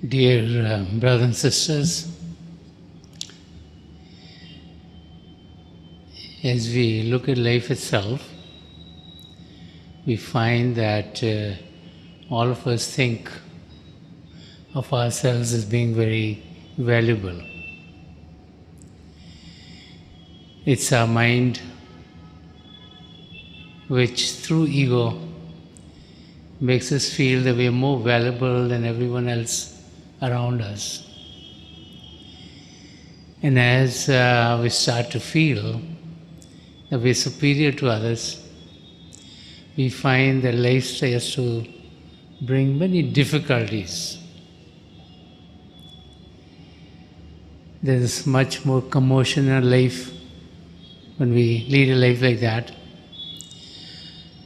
Dear brothers and sisters, as we look at life itself, we find that all of us think of ourselves as being very valuable. It's our mind which, through ego, makes us feel that we are more valuable than everyone else around us. And as we start to feel that we are superior to others, we find that life starts to bring many difficulties. There is much more commotion in our life when we lead a life like that.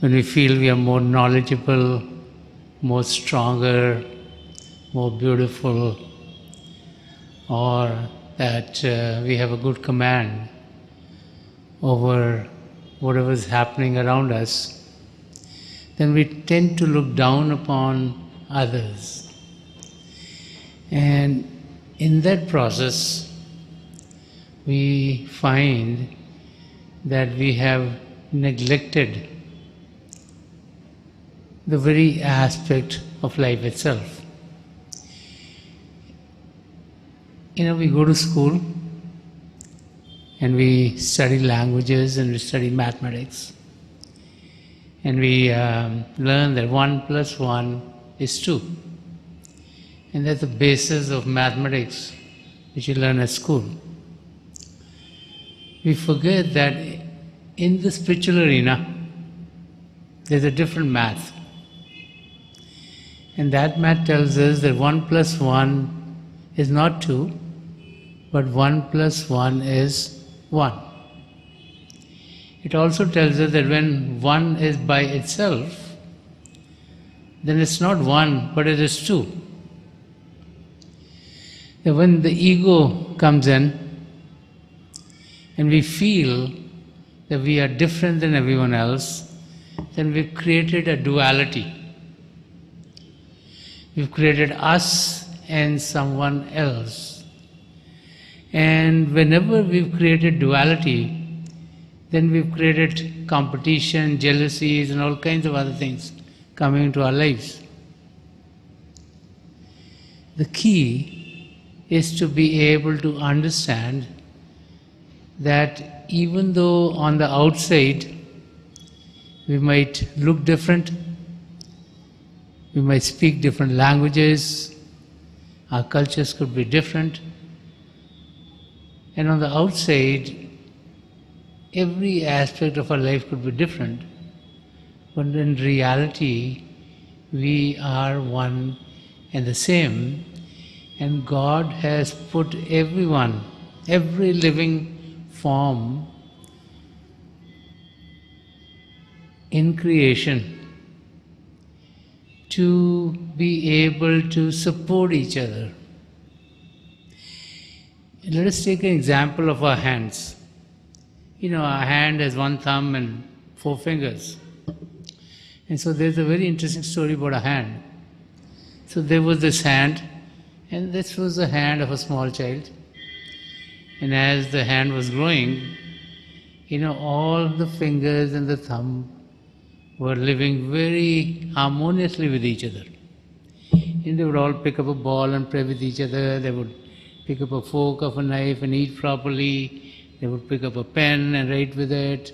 When we feel we are more knowledgeable, more stronger, more beautiful, or that we have a good command over whatever is happening around us, then we tend to look down upon others. And in that process, we find that we have neglected the very aspect of life itself. We go to school and we study languages and we study mathematics, and we learn that 1 + 1 is 2. And that's the basis of mathematics which you learn at school. We forget that in the spiritual arena, there's a different math. And that math tells us that 1 + 1 is not 2, but 1 + 1 is 1. It also tells us that when 1 is by itself, then it's not 1, but it is 2. That when the ego comes in and we feel that we are different than everyone else, then we've created a duality. We've created us and someone else. And whenever we've created duality, then we've created competition, jealousies, and all kinds of other things coming into our lives. The key is to be able to understand that even though on the outside we might look different, we might speak different languages, our cultures could be different, and on the outside, every aspect of our life could be different, but in reality, we are one and the same, and God has put everyone, every living form in creation to be able to support each other. Let us take an example of our hands. Our hand has 1 thumb and 4 fingers. And so there's a very interesting story about a hand. So there was this hand, and this was the hand of a small child. And as the hand was growing, all the fingers and the thumb were living very harmoniously with each other. And they would all pick up a ball and play with each other. They would pick up a fork of a knife and eat properly. They would pick up a pen and write with it.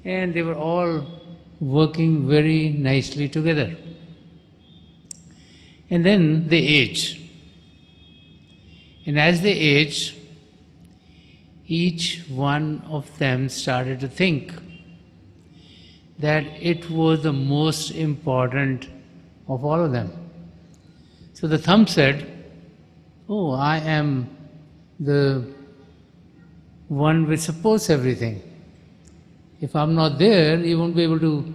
And they were all working very nicely together. And then they age. And as they age, each one of them started to think that it was the most important of all of them. So the thumb said, "Oh, I am the one which supports everything. If I'm not there, you won't be able to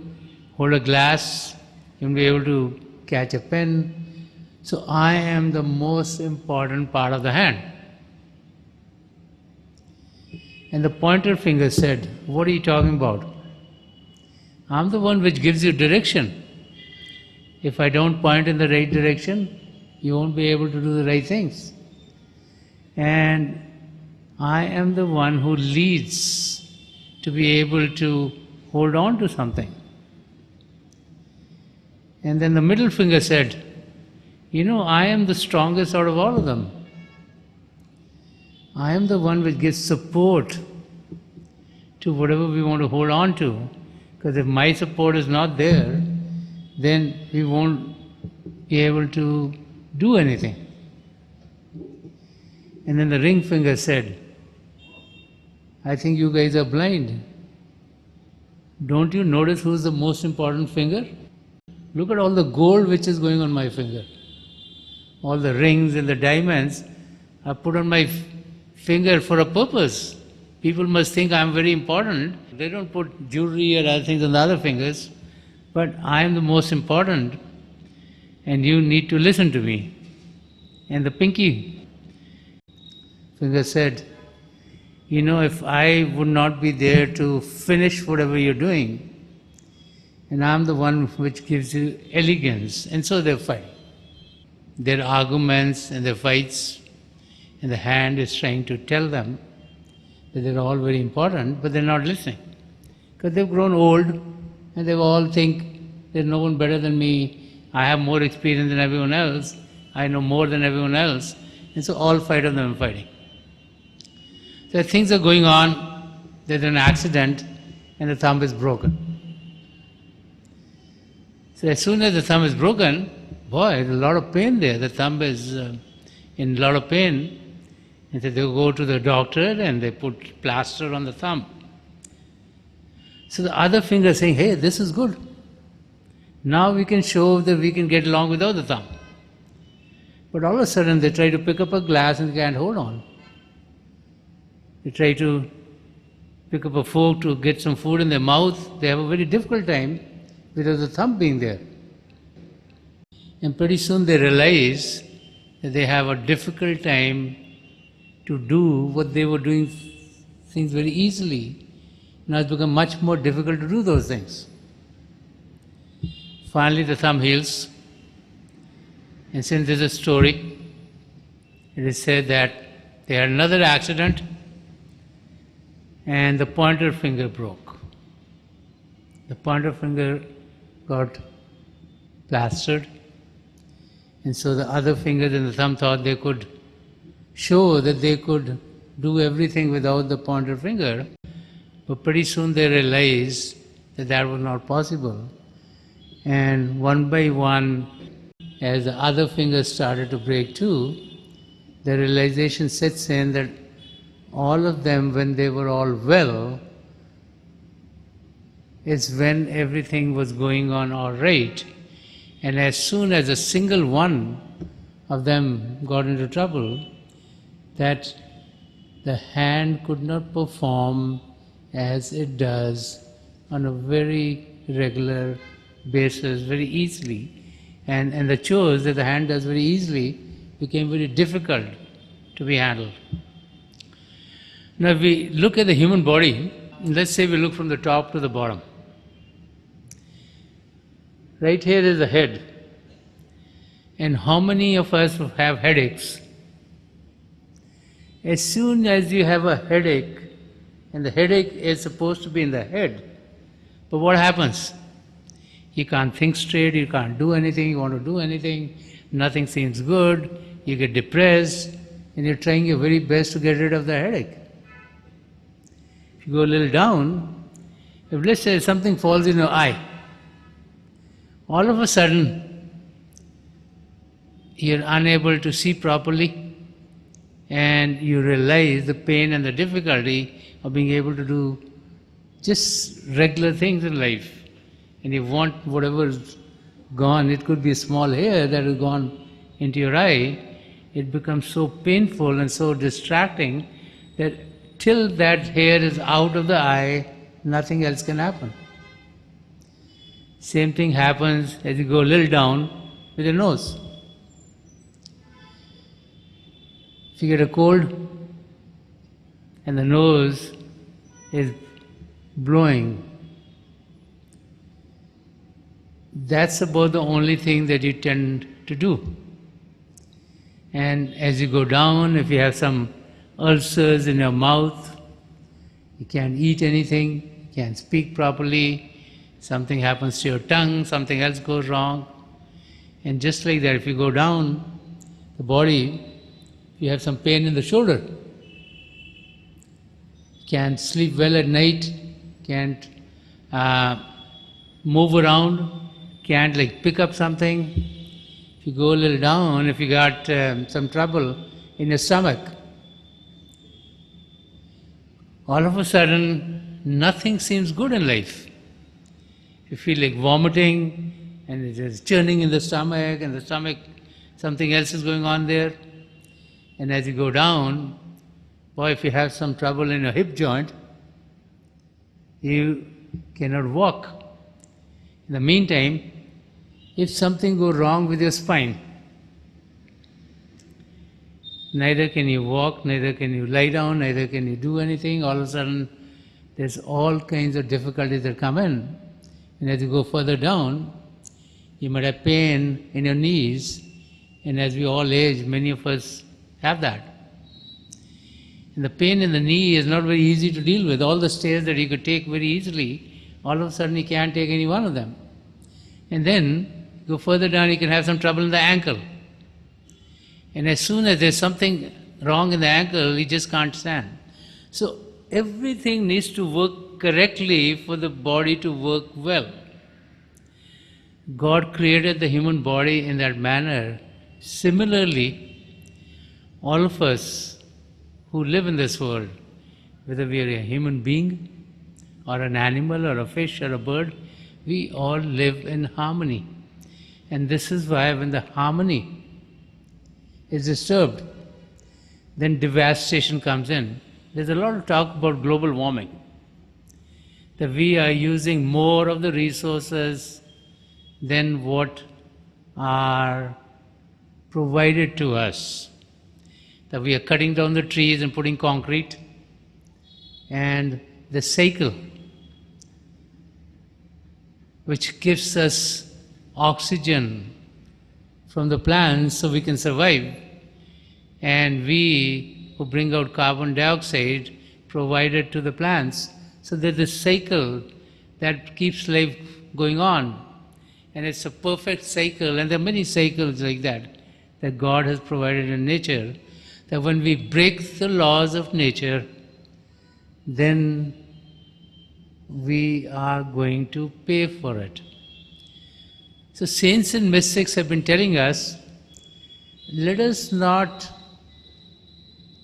hold a glass, you won't be able to catch a pen. So I am the most important part of the hand." And the pointer finger said, "What are you talking about? I'm the one which gives you direction. If I don't point in the right direction, you won't be able to do the right things. And I am the one who leads to be able to hold on to something. And then the middle finger said, I am the strongest out of all of them. I am the one which gives support to whatever we want to hold on to. Because if my support is not there, then we won't be able to do anything. And then the ring finger said, I think you guys are blind. Don't you notice who's the most important finger? Look at all the gold which is going on my finger. All the rings and the diamonds are put on my finger for a purpose. People must think I'm very important. They don't put jewelry or other things on the other fingers. But I am the most important, and you need to listen to me. And the pinky finger said, if I would not be there to finish whatever you're doing, and I'm the one which gives you elegance. And so they fight. Their arguments and their fights, and the hand is trying to tell them that they're all very important, but they're not listening. Because they've grown old, and they all think there's no one better than me, I have more experience than everyone else, I know more than everyone else, and so all five of them are fighting. So things are going on, there's an accident, and the thumb is broken. So as soon as the thumb is broken, boy, there's a lot of pain there. The thumb is in a lot of pain. And so they go to the doctor and they put plaster on the thumb. So the other finger is saying, hey, this is good. Now we can show that we can get along without the thumb. But all of a sudden they try to pick up a glass and they can't hold on. They try to pick up a fork to get some food in their mouth. They have a very difficult time without the thumb being there. And pretty soon they realize that they have a difficult time to do what they were doing things very easily. Now it's become much more difficult to do those things. Finally the thumb heals. And since there's a story, it is said that they had another accident and the pointer finger broke. The pointer finger got plastered, and so the other fingers and the thumb thought they could show that they could do everything without the pointer finger, but pretty soon they realized that that was not possible. And one by one, as the other fingers started to break too, the realization sets in that all of them, when they were all well, is when everything was going on all right. And as soon as a single one of them got into trouble, that the hand could not perform as it does on a very regular basis, very easily. And the chores that the hand does very easily became very difficult to be handled. Now if we look at the human body, let's say we look from the top to the bottom. Right here is the head. And how many of us have headaches? As soon as you have a headache, and the headache is supposed to be in the head, but what happens? You can't think straight, you can't do anything, you want to do anything, nothing seems good, you get depressed, and you're trying your very best to get rid of the headache. If you go a little down, if let's say something falls in your eye, all of a sudden you're unable to see properly, and you realize the pain and the difficulty of being able to do just regular things in life. And you want whatever's gone, it could be a small hair that has gone into your eye, it becomes so painful and so distracting that till that hair is out of the eye, nothing else can happen. Same thing happens as you go a little down with your nose. If you get a cold and the nose is blowing, that's about the only thing that you tend to do. And as you go down, if you have some ulcers in your mouth, you can't eat anything, you can't speak properly, something happens to your tongue, something else goes wrong. And just like that, if you go down the body, you have some pain in the shoulder, can't sleep well at night, can't move around, can't like pick up something. If you go a little down, if you got some trouble in your stomach, all of a sudden nothing seems good in life. You feel like vomiting and it is churning in the stomach, and the stomach, something else is going on there. And as you go down, boy, if you have some trouble in your hip joint, you cannot walk. In the meantime, if something goes wrong with your spine, neither can you walk, neither can you lie down, neither can you do anything. All of a sudden, there's all kinds of difficulties that come in. And as you go further down, you might have pain in your knees, and as we all age, many of us have that. And the pain in the knee is not very easy to deal with. All the stairs that you could take very easily, all of a sudden you can't take any one of them. And then, go further down, you can have some trouble in the ankle. And as soon as there's something wrong in the ankle, you just can't stand. So everything needs to work correctly for the body to work well. God created the human body in that manner. Similarly, all of us who live in this world, whether we are a human being or an animal or a fish or a bird, we all live in harmony. And this is why when the harmony is disturbed, then devastation comes in. There's a lot of talk about global warming, that we are using more of the resources than what are provided to us, that we are cutting down the trees and putting concrete, and the cycle which gives us oxygen from the plants so we can survive, and we who bring out carbon dioxide provide it to the plants. So there's this cycle that keeps life going on, and it's a perfect cycle, and there are many cycles like that that God has provided in nature, that when we break the laws of nature, then we are going to pay for it. So saints and mystics have been telling us, let us not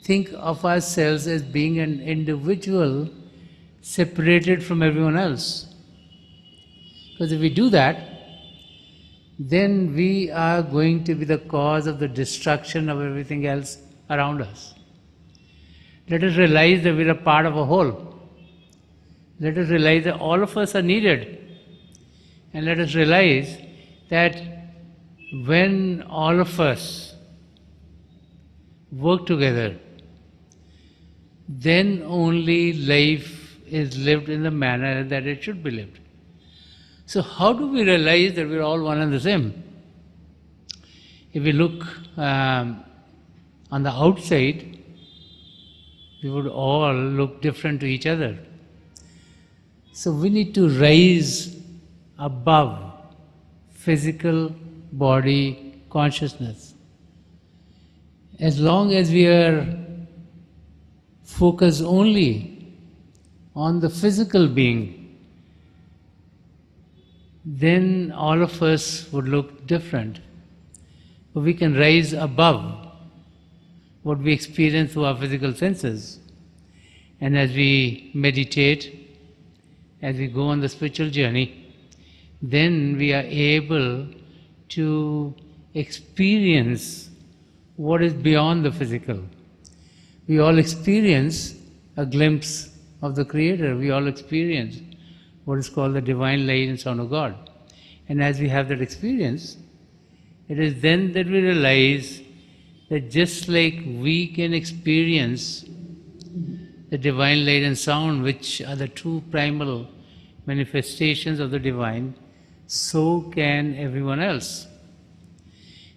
think of ourselves as being an individual separated from everyone else. Because if we do that, then we are going to be the cause of the destruction of everything else around us. Let us realize that we are a part of a whole. Let us realize that all of us are needed. And let us realize that when all of us work together, then only life is lived in the manner that it should be lived. So how do we realize that we're all one and the same? If we look on the outside, we would all look different to each other. So we need to rise above physical body consciousness. As long as we are focused only on the physical being, then all of us would look different. But we can rise above what we experience through our physical senses. And as we meditate, as we go on the spiritual journey, then we are able to experience what is beyond the physical. We all experience a glimpse of the Creator. We all experience what is called the divine light and sound of God. And as we have that experience, it is then that we realize that just like we can experience the divine light and sound, which are the true primal manifestations of the divine, so can everyone else.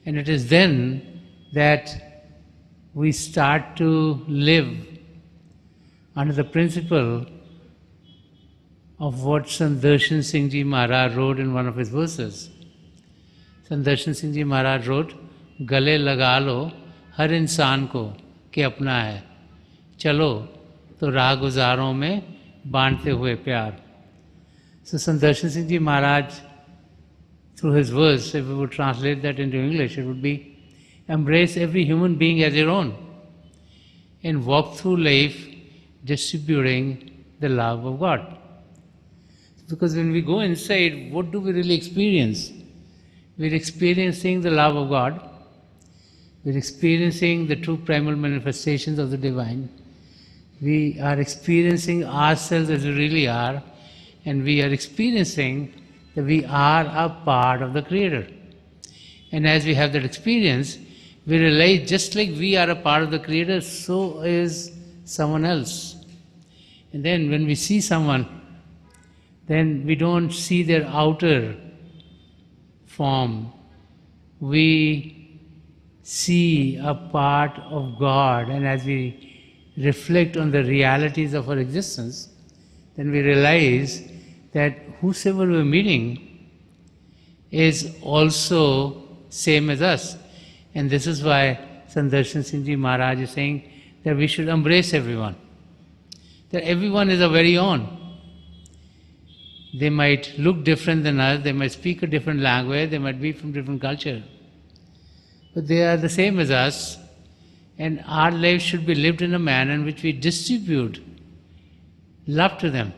And it is then that we start to live under the principle of what Sant Rajinder Singh Ji Maharaj wrote in one of his verses. Sant Rajinder Singh Ji Maharaj wrote, "गले लगा लो हर इंसान को कि अपना है, चलो तो राह गुजारों में बांटते हुए प्यार." So Sant Rajinder Singh Ji Maharaj, through his verse, if we would translate that into English, it would be, embrace every human being as your own and walk through life distributing the love of God. Because when we go inside, what do we really experience? We're experiencing the love of God. We're experiencing the true primal manifestations of the divine. We are experiencing ourselves as we really are, and we are experiencing that we are a part of the Creator. And as we have that experience, we realize just like we are a part of the Creator, so is someone else. And then when we see someone, then we don't see their outer form. We see a part of God, and as we reflect on the realities of our existence, then we realize that whosoever we're meeting is also same as us. And this is why Sant Rajinder Singh Ji Maharaj is saying that we should embrace everyone. That everyone is our very own. They might look different than us, they might speak a different language, they might be from different culture. But they are the same as us, and our life should be lived in a manner in which we distribute love to them.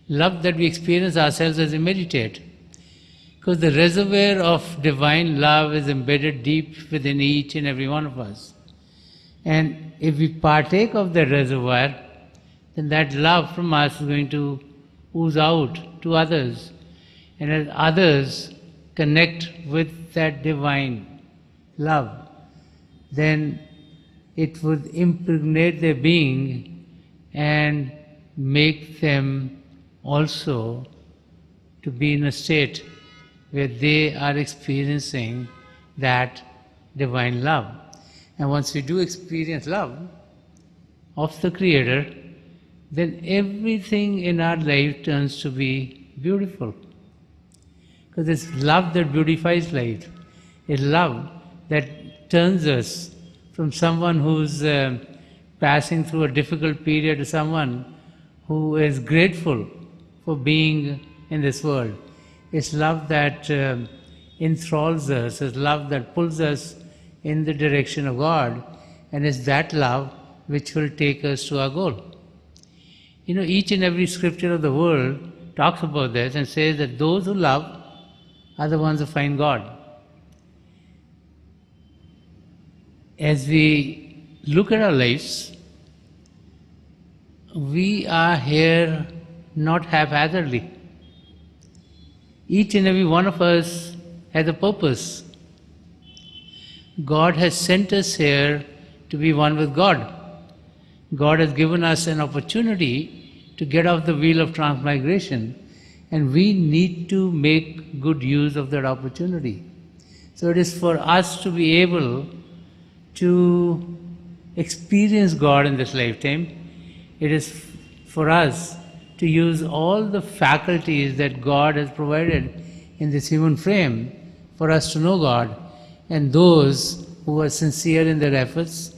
Love that we experience ourselves as we meditate. Because the reservoir of divine love is embedded deep within each and every one of us. And if we partake of that reservoir, then that love from us is going to ooze out to others. And as others connect with that divine love, then it would impregnate their being and make them also to be in a state where they are experiencing that divine love. And once we do experience love of the Creator, then everything in our life turns to be beautiful. Because it's love that beautifies life. It's love that turns us from someone who's passing through a difficult period to someone who is grateful for being in this world. It's love that enthralls us. It's love that pulls us in the direction of God. And it's that love which will take us to our goal. You know, each and every scripture of the world talks about this and says that those who love are the ones who find God. As we look at our lives, we are here not haphazardly. Each and every one of us has a purpose. God has sent us here to be one with God. God has given us an opportunity to get off the wheel of transmigration, and we need to make good use of that opportunity. So it is for us to be able to experience God in this lifetime. It is for us to use all the faculties that God has provided in this human frame for us to know God. And those who are sincere in their efforts,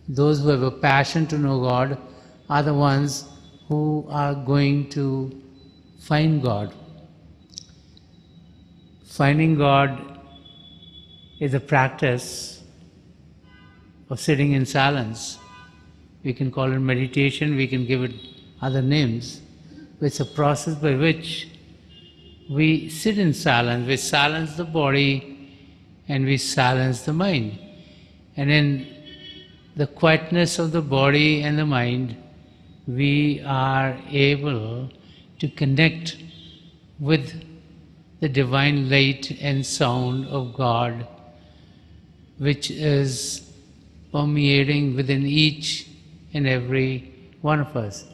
those who have a passion to know God, are the ones who are going to find God. Finding God is a practice of sitting in silence. We can call it meditation, we can give it other names. It's a process by which we sit in silence, we silence the body and we silence the mind. And in the quietness of the body and the mind, we are able to connect with the divine light and sound of God, which is permeating within each and every one of us.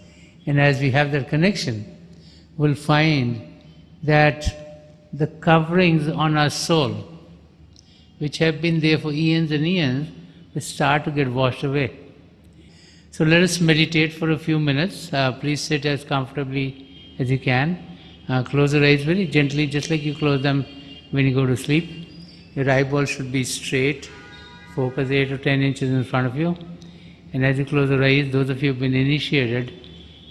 And as we have that connection, we'll find that the coverings on our soul, which have been there for eons and eons, will start to get washed away. So let us meditate for a few minutes. Please sit as comfortably as you can. Close your eyes very gently, just like you close them when you go to sleep. Your eyeballs should be straight. Focus 8 or 10 inches in front of you. And as you close your eyes, those of you who have been initiated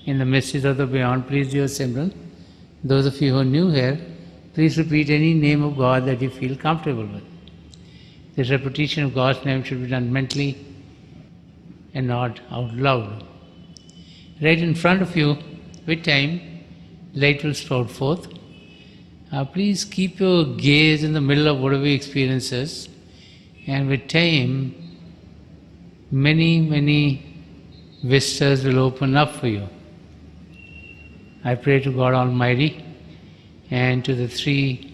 in the mysteries of the beyond, please do a symbol. Those of you who are new here, please repeat any name of God that you feel comfortable with. This repetition of God's name should be done mentally and not out loud. Right in front of you, with time, light will sprout forth. Please keep your gaze in the middle of whatever your experience is, and with time, many vistas will open up for you. I pray to God Almighty and to the three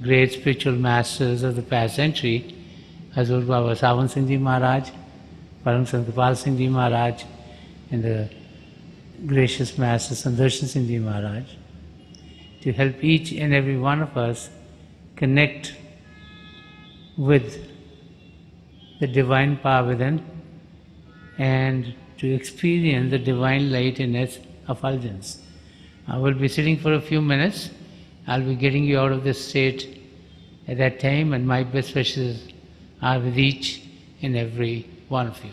great spiritual masters of the past century, Hazur Baba Sawan Singh Ji Maharaj, Param Sant Gopal Singh Ji Maharaj, and the gracious Master Sandarshan Singh Ji Maharaj, to help each and every one of us connect with the divine power within and to experience the divine light in its effulgence. I will be sitting for a few minutes. I'll be getting you out of this state at that time, and my best wishes are with each and every one of you.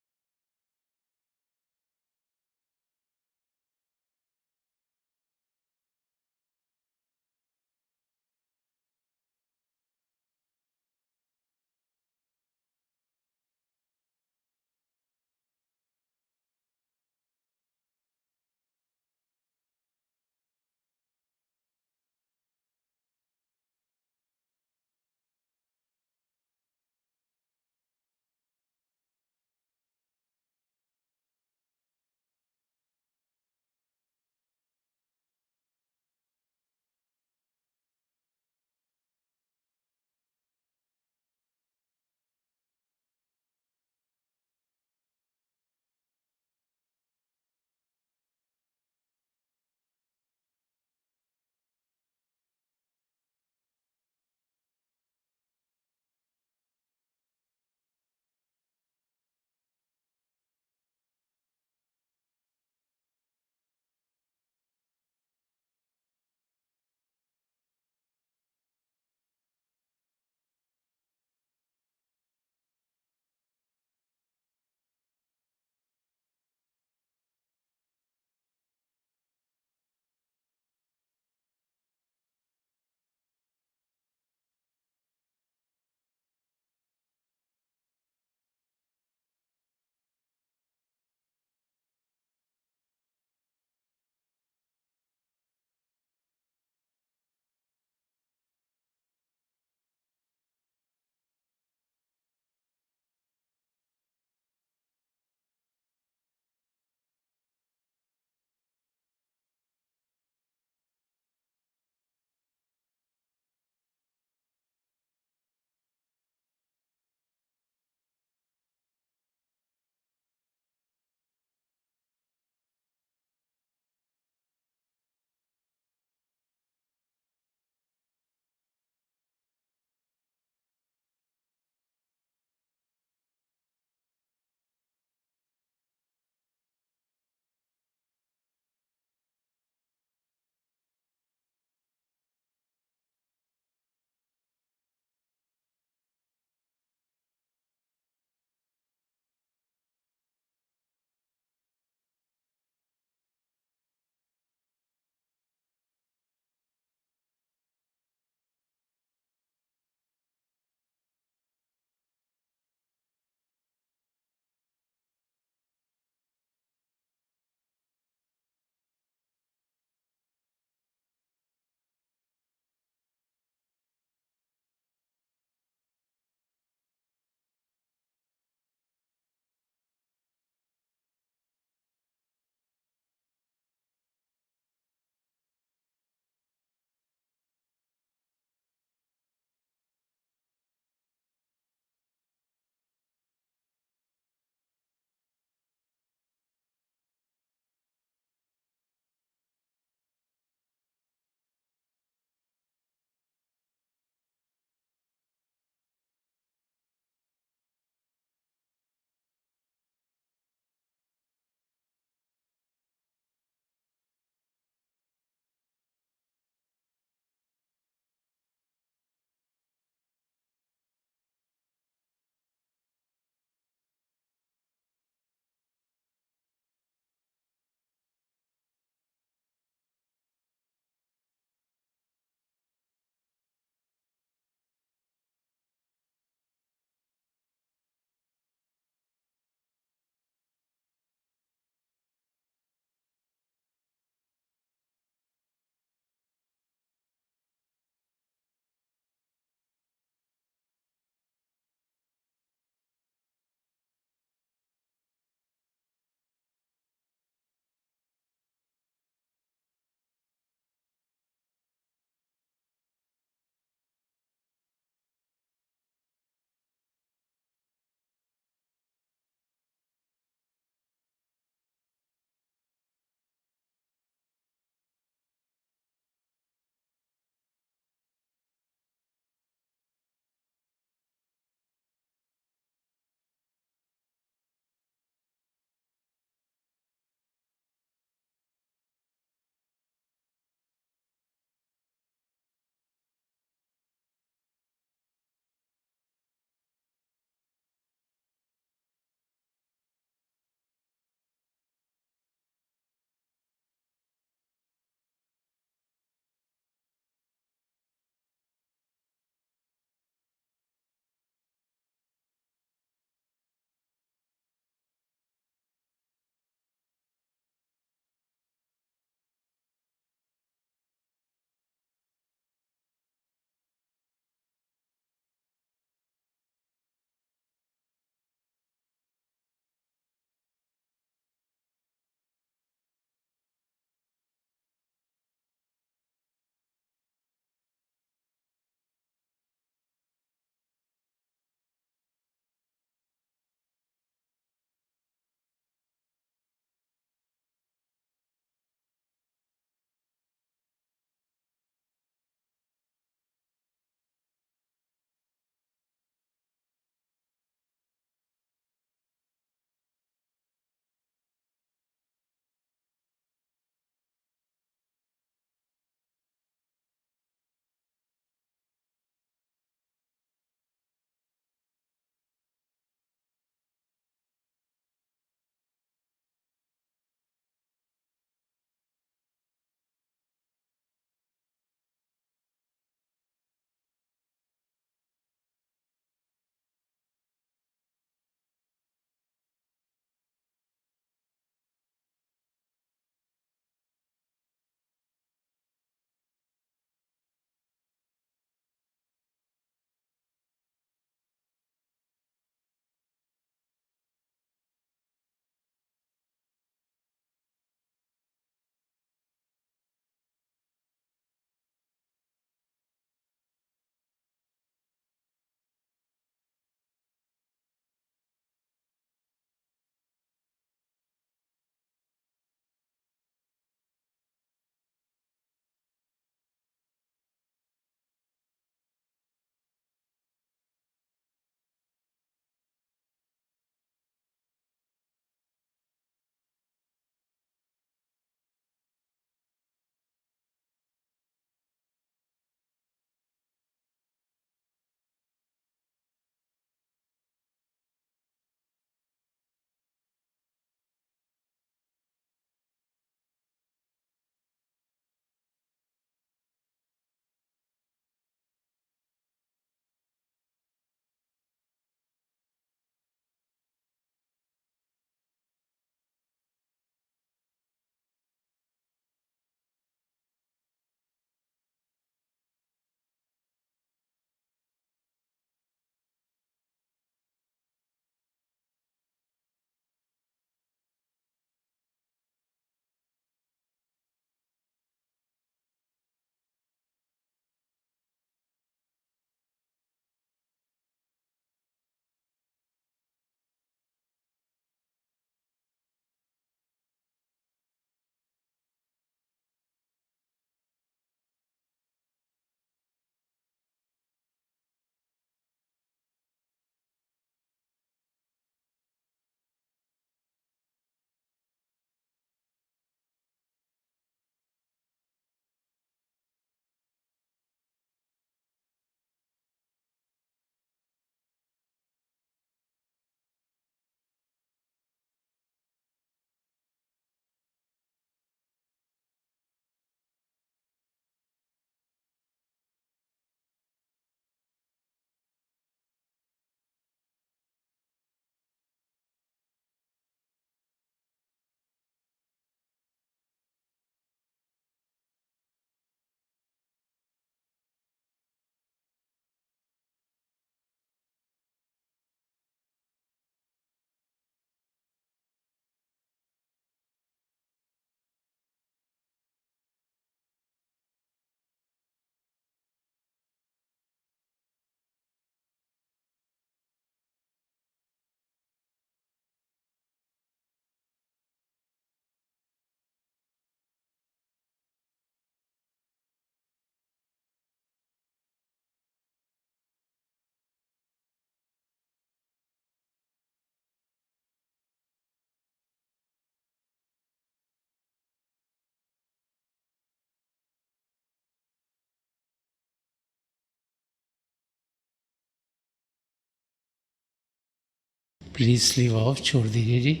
Please sleeve of छोड़ दीजिए जी.